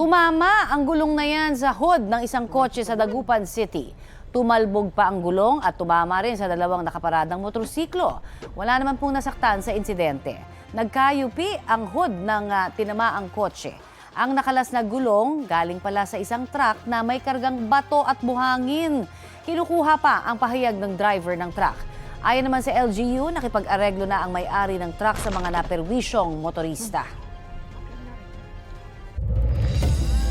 Tumama ang gulong na yan sa hood ng isang kotse sa Dagupan City. Tumalbog pa ang gulong at tumama rin sa dalawang nakaparadang motorsiklo. Wala naman pong nasaktan sa insidente. Nagkayupi ang hood ng tinamaang kotse. Ang nakalas na gulong galing pala sa isang truck na may kargang bato at buhangin. Kinukuha pa ang pahayag ng driver ng truck. Ayon naman sa LGU, nakipag-areglo na ang may-ari ng truck sa mga naperwisyong motorista.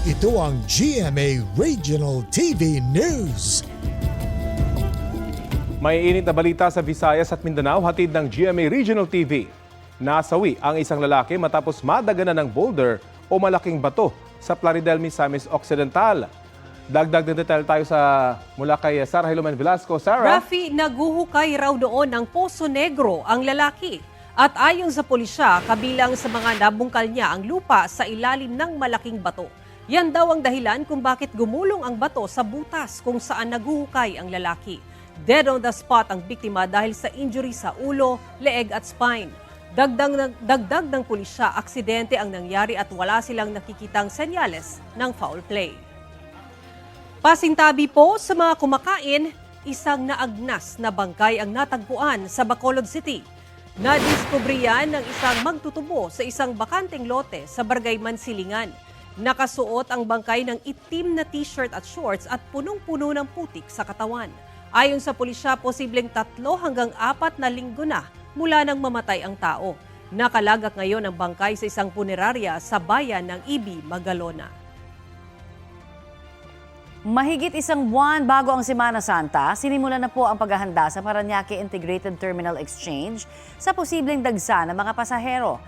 Ito ang GMA Regional TV News. May init na balita sa Visayas at Mindanao, hatid ng GMA Regional TV. Nasawi ang isang lalaki matapos madaganan ng boulder o malaking bato sa Plaridel, Misamis Occidental. Dagdag na detail tayo mula kay Sarah Hilomen Velasco. Sarah? Rafi, naguhukay raw doon ng Poso Negro ang lalaki. At ayon sa pulisya, kabilang sa mga nabungkal niya ang lupa sa ilalim ng malaking bato. Yan daw ang dahilan kung bakit gumulong ang bato sa butas kung saan naguhukay ang lalaki. Dead on the spot ang biktima dahil sa injury sa ulo, leeg at spine. Dagdag ng pulisya, aksidente ang nangyari at wala silang nakikitang senyales ng foul play. Pasintabi po sa mga kumakain, isang naagnas na bangkay ang natagpuan sa Bacolod City. Nadiskubre yan ng isang magtutubo sa isang bakanteng lote sa Barangay Mansilingan. Nakasuot ang bangkay ng itim na t-shirt at shorts at punong-puno ng putik sa katawan. Ayon sa pulisya, posibleng 3 hanggang 4 na linggo na mula nang mamatay ang tao. Nakalagak ngayon ang bangkay sa isang punerarya sa bayan ng Ibi, Magalona. Mahigit isang buwan bago ang Semana Santa, sinimulan na po ang paghahanda sa Parañaque Integrated Terminal Exchange sa posibleng dagsa ng mga pasahero.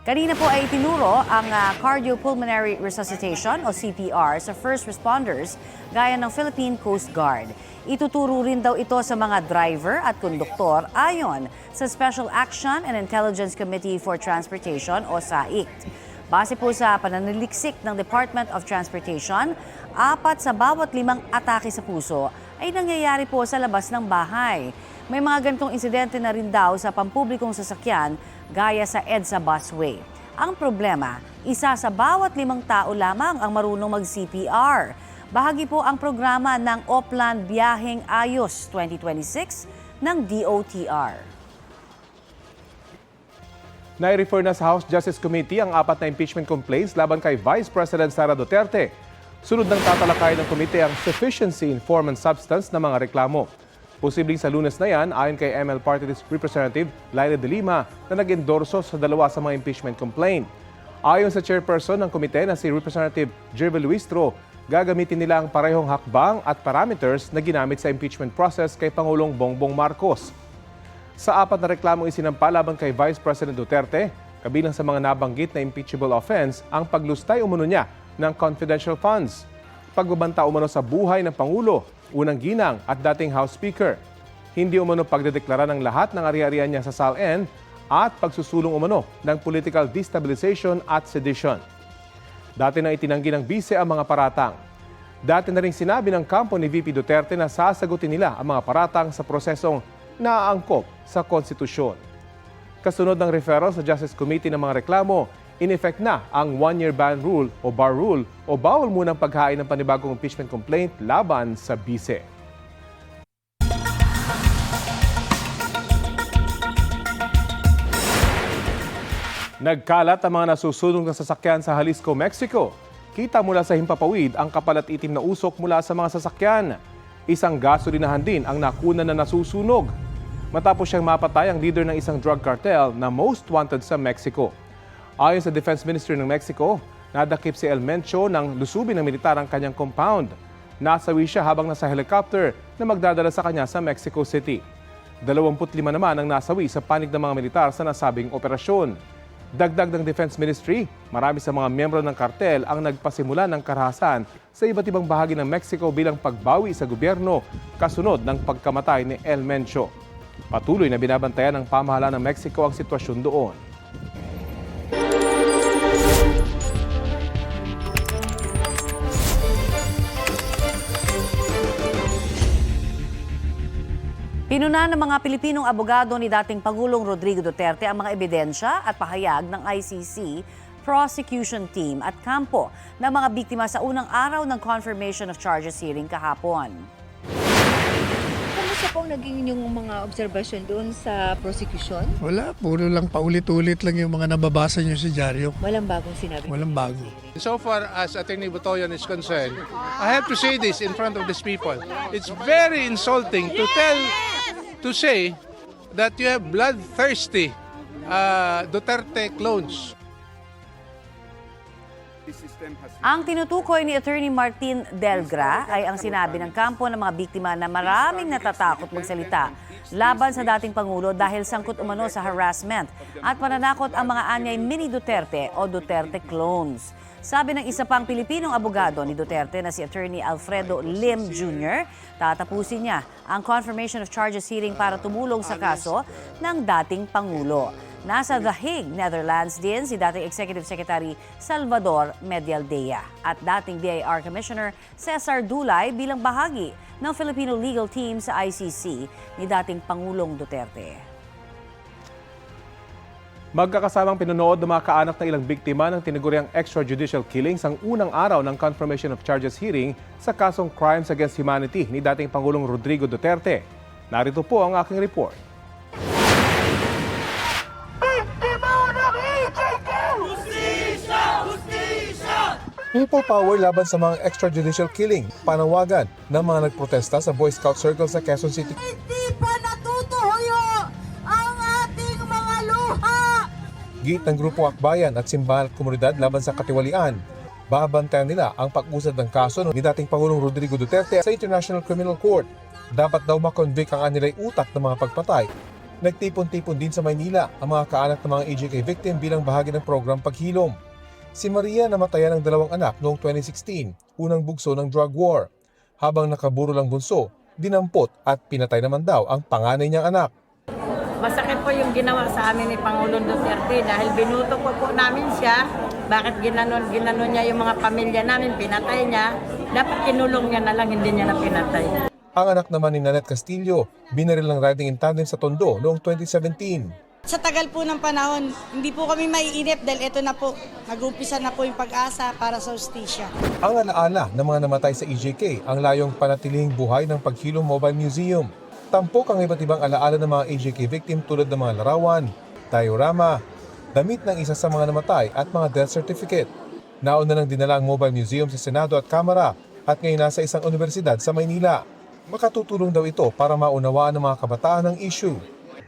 Kanina po ay itinuro ang cardiopulmonary resuscitation o CPR sa first responders gaya ng Philippine Coast Guard. Ituturo rin daw ito sa mga driver at konduktor ayon sa Special Action and Intelligence Committee for Transportation o SAICT. Base po sa pananaliksik ng Department of Transportation, 4 sa bawat 5 atake sa puso ay nangyayari po sa labas ng bahay. May mga ganitong insidente na rin daw sa pampublikong sasakyan gaya sa EDSA busway. Ang problema, isa sa bawat 5 tao lamang ang marunong mag-CPR. Bahagi po ang programa ng Oplan Biyaheng Ayos 2026 ng DOTR. Nai-refer na sa House Justice Committee ang 4 na impeachment complaints laban kay Vice President Sara Duterte. Sunod ng tatalakayan ng komite ang sufficiency in form and substance ng mga reklamo. Posibleng sa Lunes na yan, ayon kay ML Party List Representative Laila de Lima na nag-endorso sa 2 sa mga impeachment complaint. Ayon sa chairperson ng komite na si Representative Jervel Luistro, gagamitin nila ang parehong hakbang at parameters na ginamit sa impeachment process kay Pangulong Bongbong Marcos. Sa 4 na reklamong isinampa laban kay Vice President Duterte, kabilang sa mga nabanggit na impeachable offense ang paglustay umano niya ng confidential funds, pagbabanta umano sa buhay ng Pangulo, unang ginang at dating House Speaker, hindi umano pagdedeklara ng lahat ng ari-arian niya sa SALN at pagsusulong umano ng political destabilization at sedition. Dati na itinanggi ng bise ang mga paratang. Dati na rin sinabi ng kampo ni VP Duterte na sasagutin nila ang mga paratang sa prosesong naaangkop sa konstitusyon. Kasunod ng referral sa Justice Committee ng mga reklamo, in-effect na ang 1-year ban rule o bar rule o bawal munang paghain ng panibagong impeachment complaint laban sa bise. Nagkalat ang mga nasusunog na sasakyan sa Jalisco, Mexico. Kita mula sa himpapawid ang kapal at itim na usok mula sa mga sasakyan. Isang gasolinahan din ang nakunan na nasusunog. Matapos siyang mapatay ang leader ng isang drug cartel na most wanted sa Mexico. Ayon sa Defense Ministry ng Mexico, nadakip si El Mencho ng lusubin ng militar ang kanyang compound. Nasawi siya habang nasa helicopter na magdadala sa kanya sa Mexico City. 25 naman ang nasawi sa panig ng mga militar sa nasabing operasyon. Dagdag ng Defense Ministry, marami sa mga miyembro ng kartel ang nagpasimula ng karahasan sa iba't ibang bahagi ng Mexico bilang pagbawi sa gobyerno kasunod ng pagkamatay ni El Mencho. Patuloy na binabantayan ng pamahalaan ng Mexico ang sitwasyon doon. Pinuna ng mga Pilipinong abogado ni dating Pangulong Rodrigo Duterte ang mga ebidensya at pahayag ng ICC prosecution team at kampo ng mga biktima sa unang araw ng confirmation of charges hearing kahapon. Kamusta po naging yung mga observation doon sa prosecution? Wala, puro lang paulit-ulit lang yung mga nababasa nyo sa dyaryo. Walang bagong sinabi. Walang bago. So far as Attorney Botoyan is concerned, I have to say this in front of these people. It's very insulting to say that you have bloodthirsty Duterte clones. Ang tinutukoy ni Attorney Martin Delgra ay ang sinabi ng kampo ng mga biktima na maraming natatakot magsalita laban sa dating Pangulo dahil sangkot umano sa harassment at pananakot ang mga anyay mini Duterte o Duterte clones. Sabi ng isa pang Pilipinong abogado ni Duterte na si Attorney Alfredo Lim Jr., tatapusin niya ang confirmation of charges hearing para tumulong sa kaso ng dating Pangulo. Nasa The Hague, Netherlands din si dating Executive Secretary Salvador Medialdea at dating BIR Commissioner Cesar Dulay bilang bahagi ng Filipino legal team sa ICC ni dating Pangulong Duterte. Magkakasamang pinunood ng mga kaanak ng ilang biktima ng tinaguriang extrajudicial killings ang unang araw ng confirmation of charges hearing sa kasong crimes against humanity ni dating Pangulong Rodrigo Duterte. Narito po ang aking report. People power laban sa mga extrajudicial killing, panawagan ng mga nagprotesta sa Boy Scout Circle sa Quezon City. Hindi pa natutuyo ang ating mga luha! Giit ng Grupo Akbayan at simbahan at komunidad laban sa katiwalian. Babantayan nila ang pag-usad ng kaso ni dating Pangulong Rodrigo Duterte sa International Criminal Court. Dapat daw makonvict ang anilay utak ng mga pagpatay. Nagtipon-tipon din sa Maynila ang mga kaanak ng mga EJK victim bilang bahagi ng program Paghilom. Si Maria namatayan ng 2 anak noong 2016, unang bugso ng drug war. Habang nakaburo lang bunso, dinampot at pinatay naman daw ang panganay niyang anak. Masakit po yung ginawa sa amin ni Pangulong Duterte dahil binuto po namin siya. Bakit ginanon niya yung mga pamilya namin, pinatay niya. Dapat kinulong niya na lang, hindi niya na pinatay. Ang anak naman ni Nanette Castillo, binaril ng riding in tandem sa Tondo noong 2017. Sa tagal po ng panahon, hindi po kami maiinip dahil ito na po, nag-umpisa na po yung pag-asa para sa hustisya. Ang alaala ng mga namatay sa EJK ang layong panatilihing buhay ng Paghilom Mobile Museum. Tampok ang iba't ibang alaala ng mga EJK victim tulad ng mga larawan, diorama, damit ng isa sa mga namatay at mga death certificate. Nauna nang dinala ang Mobile Museum sa Senado at Kamara at ngayon nasa isang universidad sa Maynila. Makatutulong daw ito para maunawaan ng mga kabataan ang issue.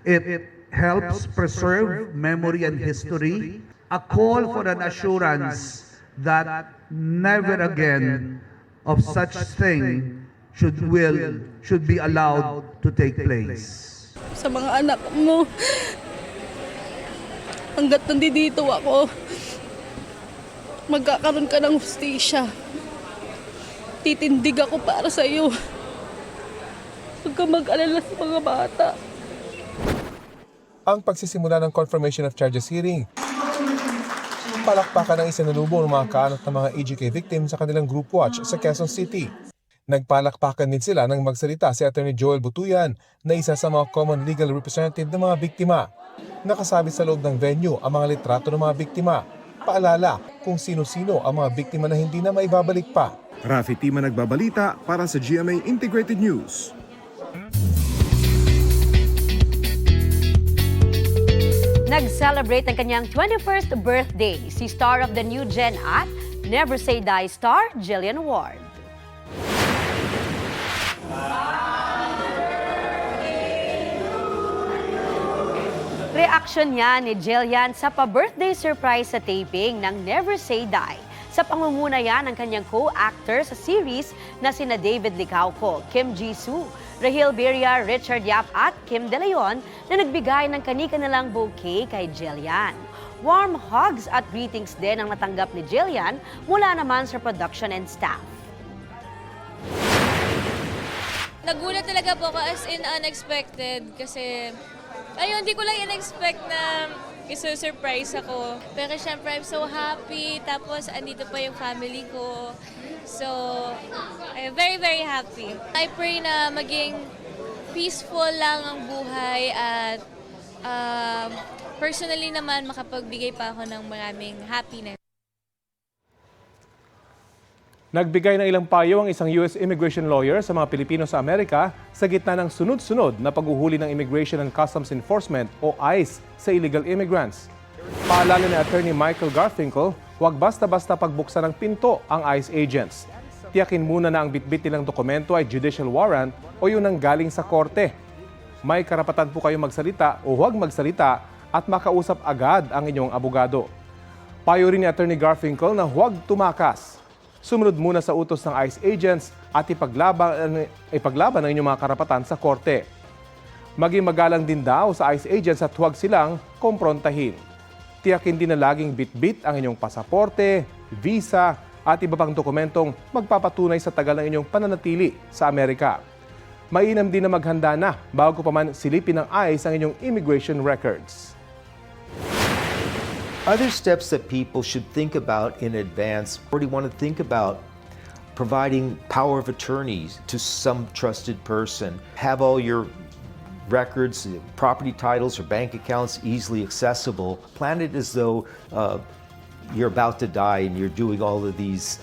It helps preserve memory and history, a call for an assurance that never again of such thing should be allowed to take place. Sa mga anak mo, hanggat nandito ako, magkakaroon ka ng hustisya. Titindig ako para sa iyo. Huwag ka mag-alala sa mga bata. Ang pagsisimula ng confirmation of charges hearing, palakpakan ng isinalubong ng mga kaanak ng mga EJK victim sa kanilang group watch sa Quezon City. Nagpalakpakan din sila nang magsalita si Attorney Joel Butuyan na isa sa mga common legal representative ng mga biktima. Nakasabit sa loob ng venue ang mga litrato ng mga biktima. Paalala kung sino-sino ang mga biktima na hindi na maibabalik pa. Rafi Tima nagbabalita para sa GMA Integrated News. Nag-celebrate ang kanyang 21st birthday si star of the new gen at Never Say Die star Jillian Ward. Reaksyon niya ni Jillian sa pa-birthday surprise sa taping ng Never Say Die sa pangunguna yan ng kanyang co-actor sa series na sina David Licauco, Kim Jisoo, Rahil Birria, Richard Yap at Kim De Leon na nagbigay ng kani-kanilang bouquet kay Jillian. Warm hugs at greetings din ang natanggap ni Jillian mula naman sa production and staff. Nagulat talaga po ako as in unexpected kasi ayun, hindi ko lang in-expect na iso-surprise ako. Pero syempre, I'm so happy. Tapos, andito pa yung family ko. So, I'm very, very happy. I pray na maging peaceful lang ang buhay at personally naman makapagbigay pa ako ng maraming happiness. Nagbigay ng ilang payo ang isang US immigration lawyer sa mga Pilipino sa Amerika sa gitna ng sunod-sunod na paghuhuli ng Immigration and Customs Enforcement o ICE sa illegal immigrants. Paalala ni Attorney Michael Garfinkel, huwag basta-basta pagbuksan ng pinto ang ICE agents. Tiyakin muna na ang bitbit nilang dokumento ay judicial warrant o yung nanggaling sa korte. May karapatan po kayong magsalita o huwag magsalita at makausap agad ang inyong abogado. Payo rin ni Attorney Garfinkel na huwag tumakas. Sumunod muna sa utos ng ICE agents at ipaglaban ang inyong mga karapatan sa korte. Maging magalang din daw sa ICE agents at huwag silang komprontahin. Tiyakin din na laging bitbit ang inyong pasaporte, visa at iba pang dokumentong magpapatunay sa tagal ng inyong pananatili sa Amerika. Mainam din na maghanda na bago pa man silipin ng ICE ang inyong immigration records. Other steps that people should think about in advance, or do you want to think about providing power of attorneys to some trusted person? Have all your records, property titles, or bank accounts easily accessible. Plan it as though you're about to die and you're doing all of these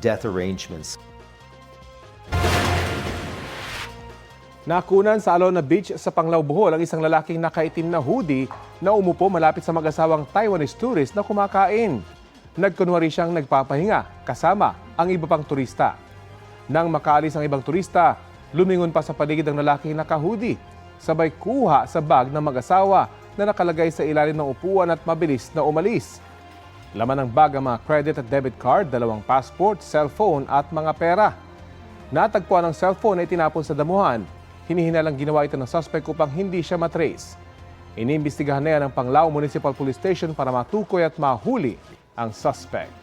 death arrangements. Nakunan sa Alona Beach sa Panglao, Bohol ang isang lalaking nakaitim na hoodie na umupo malapit sa mag-asawang Taiwanese tourist na kumakain. Nagkunwari siyang nagpapahinga kasama ang iba pang turista. Nang makaalis ang ibang turista, lumingon pa sa paligid ng lalaking naka-hoodie. Sabay kuha sa bag ng mag-asawa na nakalagay sa ilalim ng upuan at mabilis na umalis. Laman ng bag ang mga credit at debit card, 2 passport, cellphone at mga pera. Natagpuan ang cellphone na itinapon sa damuhan. Hinihinalang ginawa ito ng suspect upang hindi siya matrace. Iniimbestigahan na yan ng Panglao Municipal Police Station para matukoy at mahuli ang suspect.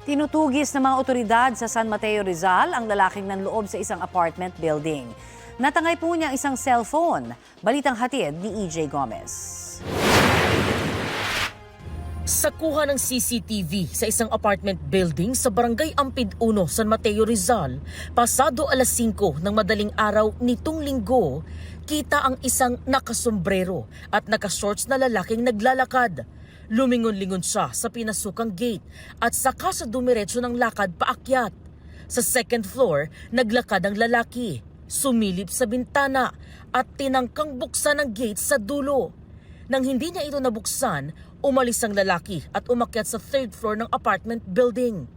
Tinutugis ng mga otoridad sa San Mateo, Rizal ang lalaking nanloob sa isang apartment building. Natangay po niya ang isang cellphone. Balitang hatid ni EJ Gomez. Sa kuha ng CCTV sa isang apartment building sa Barangay Ampid 1, San Mateo, Rizal, pasado alas 5 ng madaling araw nitong linggo, kita ang isang nakasombrero at nakashorts na lalaking naglalakad. Lumingon-lingon siya sa pinasukang gate at saka sa dumiretso ng lakad paakyat. Sa second floor, naglakad ang lalaki, sumilip sa bintana at tinangkang buksan ang gate sa dulo. Nang hindi niya ito nabuksan, umalis ang lalaki at umakyat sa third floor ng apartment building.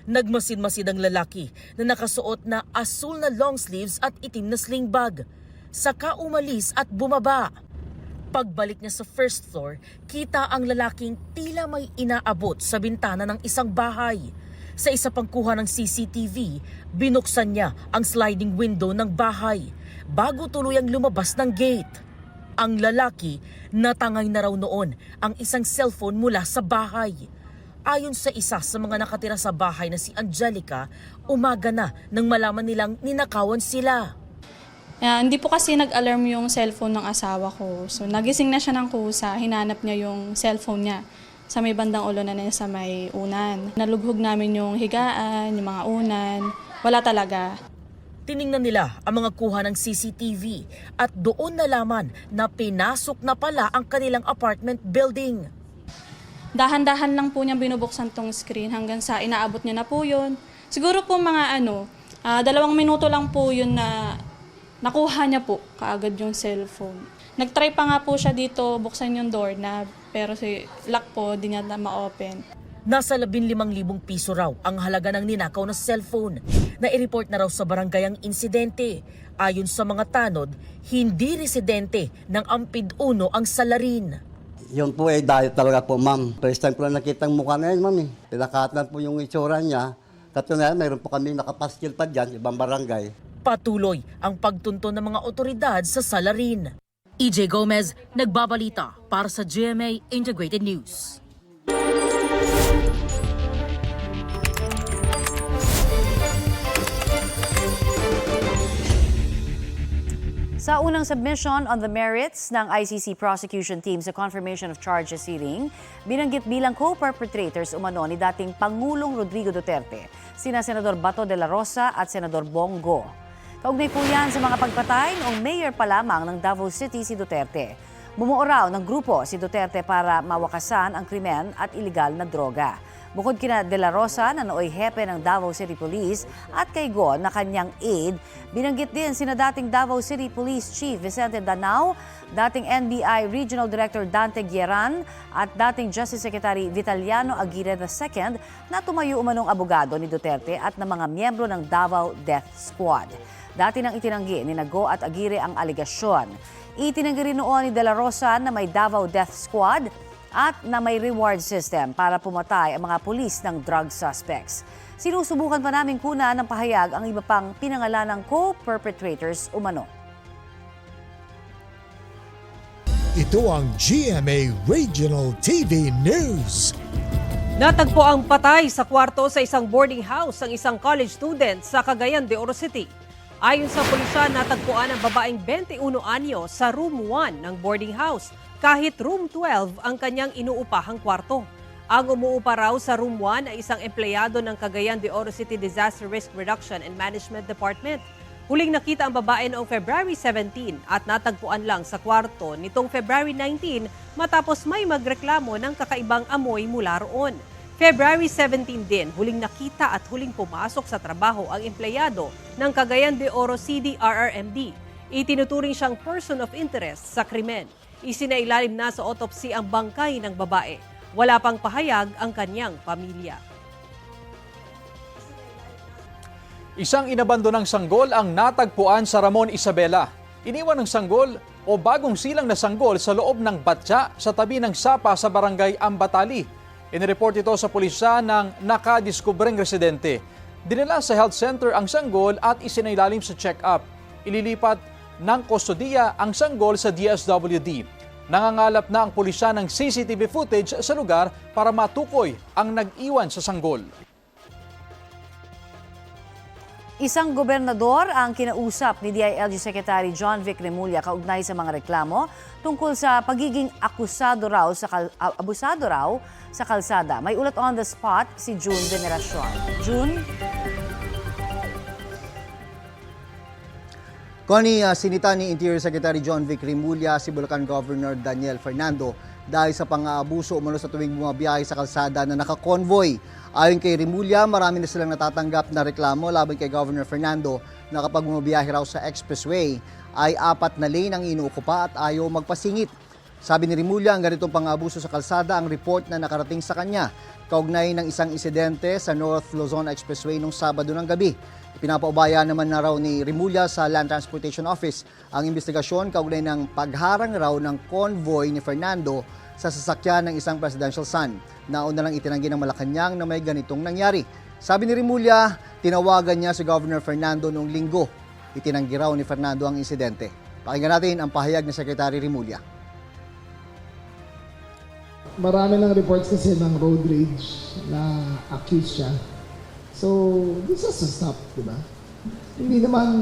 Nagmasid-masid ang lalaki na nakasuot na asul na long sleeves at itim na sling bag. Saka umalis at bumaba. Pagbalik niya sa first floor, kita ang lalaking tila may inaabot sa bintana ng isang bahay. Sa isa pang kuha ng CCTV, binuksan niya ang sliding window ng bahay bago tuluyang lumabas ng gate. Ang lalaki, natangay na raw noon ang isang cellphone mula sa bahay. Ayon sa isa sa mga nakatira sa bahay na si Angelica, umaga na nang malaman nilang ninakawan sila. Hindi po kasi nag-alarm yung cellphone ng asawa ko. So nagising na siya ng kusa, hinanap niya yung cellphone niya sa may bandang ulo na niya sa may unan. Nalughog namin yung higaan, yung mga unan, wala talaga. Tiningnan nila ang mga kuha ng CCTV at doon nalaman na pinasok na pala ang kanilang apartment building. Dahan-dahan lang po niya binubuksan tong screen hanggang sa inaabot niya na po yun. Siguro po mga 2 minuto lang po yun na nakuha niya po kaagad yung cellphone. Nagtry pa nga po siya dito buksan yung doorknob pero si lock po di niya na ma-open. Nasa 15,000 piso raw ang halaga ng ninakaw na cellphone. Na-i-report na raw sa barangay ang insidente. Ayon sa mga tanod, hindi residente ng Ampid 1 ang salarin. Yun po dahil talaga po, ma'am. First time ko lang nakita ang mukha na yan, ma'am. Pinakatan po yung itsura niya. Katunayan, mayroon po kami nakapaskil pa dyan, ibang barangay. Patuloy ang pagtunto ng mga otoridad sa salarin. EJ Gomez, nagbabalita para sa GMA Integrated News. Sa unang submission on the merits ng ICC prosecution team sa confirmation of charges hearing, binanggit bilang co-perpetrators umano ni dating Pangulong Rodrigo Duterte, sina Senador Bato de la Rosa at Senador Bongo. Kaugnay po yan sa mga pagpatay noong mayor pa lamang ng Davao City si Duterte. Bumuo raw ng grupo si Duterte para mawakasan ang krimen at iligal na droga. Bukod kina De La Rosa na nooy hepe ng Davao City Police at kay Go na kanyang aide, binanggit din sina dating Davao City Police Chief Vicente Danao, dating NBI Regional Director Dante Guieran at dating Justice Secretary Vitaliano Aguirre II na tumayo umanong abogado ni Duterte at ng mga miyembro ng Davao Death Squad. Dati nang itinanggi ni Go at Aguirre ang aligasyon. Itinanggi rin noon ni De La Rosa na may Davao Death Squad at na may reward system para pumatay ang mga pulis ng drug suspects. Sinusubukan pa namin kunan ng pahayag ang iba pang pinangalanang co-perpetrators umano. Ito ang GMA Regional TV News. Natagpo ang patay sa kwarto sa isang boarding house ang isang college student sa Cagayan de Oro City. Ayon sa pulisya, natagpuan ang babaeng 21 anyo sa room 1 ng boarding house, kahit room 12 ang kanyang inuupahang kwarto. Ang umuupa raw sa room 1 ay isang empleyado ng Cagayan de Oro City Disaster Risk Reduction and Management Department. Huling nakita ang babae noong February 17 at natagpuan lang sa kwarto nitong February 19 matapos may magreklamo ng kakaibang amoy mula roon. February 17 din, huling nakita at huling pumasok sa trabaho ang empleyado ng Cagayan de Oro CDRRMD. Itinuturing siyang person of interest sa krimen. Isinailalim na sa autopsy ang bangkay ng babae. Wala pang pahayag ang kanyang pamilya. Isang inabandonang sanggol ang natagpuan sa Ramon Isabela. Iniwan ng sanggol o bagong silang na sanggol sa loob ng batya sa tabi ng sapa sa barangay Ambatali. Inireport ito sa pulisya ng nakadiskubreng residente. Dinala sa health center ang sanggol at isinailalim sa check-up. Ililipat ng kustodiya ang sanggol sa DSWD. Nangangalap na ang pulisya ng CCTV footage sa lugar para matukoy ang nag-iwan sa sanggol. Isang gobernador ang kinausap ni DILG Secretary John Vic Remulla kaugnay sa mga reklamo tungkol sa pagiging abusado raw sa kalsada. May ulat on the spot si June Veneracion. June? Connie, sinita ni Interior Secretary John Vic Remulla si Bulacan Governor Daniel Fernando dahil sa pang-aabuso umano sa tuwing bumabiyahe sa kalsada na naka-convoy. Ayon kay Remulla, marami na silang natatanggap na reklamo laban kay Governor Fernando na kapag bumabiyahe raw sa expressway ay 4 na lane ang inuukupa at ayaw magpasingit. Sabi ni Remulla, ang ganitong pang-aabuso sa kalsada ang report na nakarating sa kanya kaugnay ng isang insidente sa North Luzon Expressway nung Sabado ng gabi. Pinapaubaya naman na raw ni Remulla sa Land Transportation Office ang investigasyon kaugnay ng pagharang raw ng convoy ni Fernando sa sasakyan ng isang presidential son. Nauna lang itinanggi ng Malacanang na may ganitong nangyari. Sabi ni Remulla, tinawagan niya si Governor Fernando noong Linggo. Itinanggi raw ni Fernando ang insidente. Pakinggan natin ang pahayag ni Secretary Remulla. Marami ng reports kasi ng road rage na accused siya. So, this has to stop, di ba? Hindi naman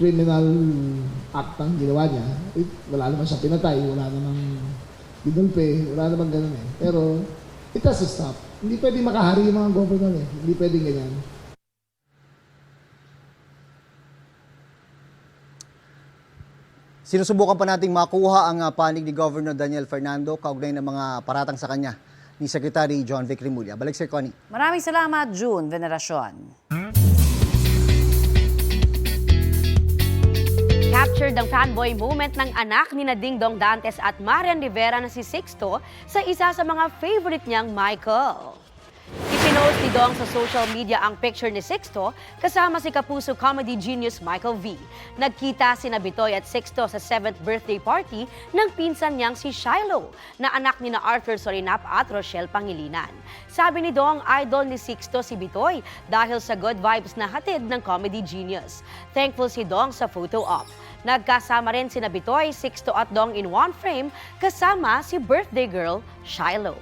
criminal act ang ginawa niya. Wala naman siya pinatay, wala namang dinulpe, wala namang ganun eh. Pero, it has to stop. Hindi pwede makahari yung mga governor eh. Hindi pwede ganyan. Sinusubukan pa nating makuha ang panig ni Governor Daniel Fernando kaugnay ng mga paratang sa kanya ni Secretary John Vic Remulla. Balik Sir Connie. Maraming salamat, June Veneracion. Captured ang fanboy moment ng anak ni Ding Dong Dantes at Marian Rivera na si Sixto sa isa sa mga favorite niyang Michael. Ipinost ni Dong sa social media ang picture ni Sixto kasama si Kapuso comedy genius Michael V. Nagkita sina Bitoy at Sixto sa 7th birthday party ng pinsan niyang si Shiloh, na anak ni na Arthur Sorinap at Rochelle Pangilinan. Sabi ni Dong, idol ni Sixto si Bitoy dahil sa good vibes na hatid ng comedy genius. Thankful si Dong sa photo op. Nagkasama rin sina Bitoy, Sixto at Dong in one frame kasama si birthday girl Shiloh.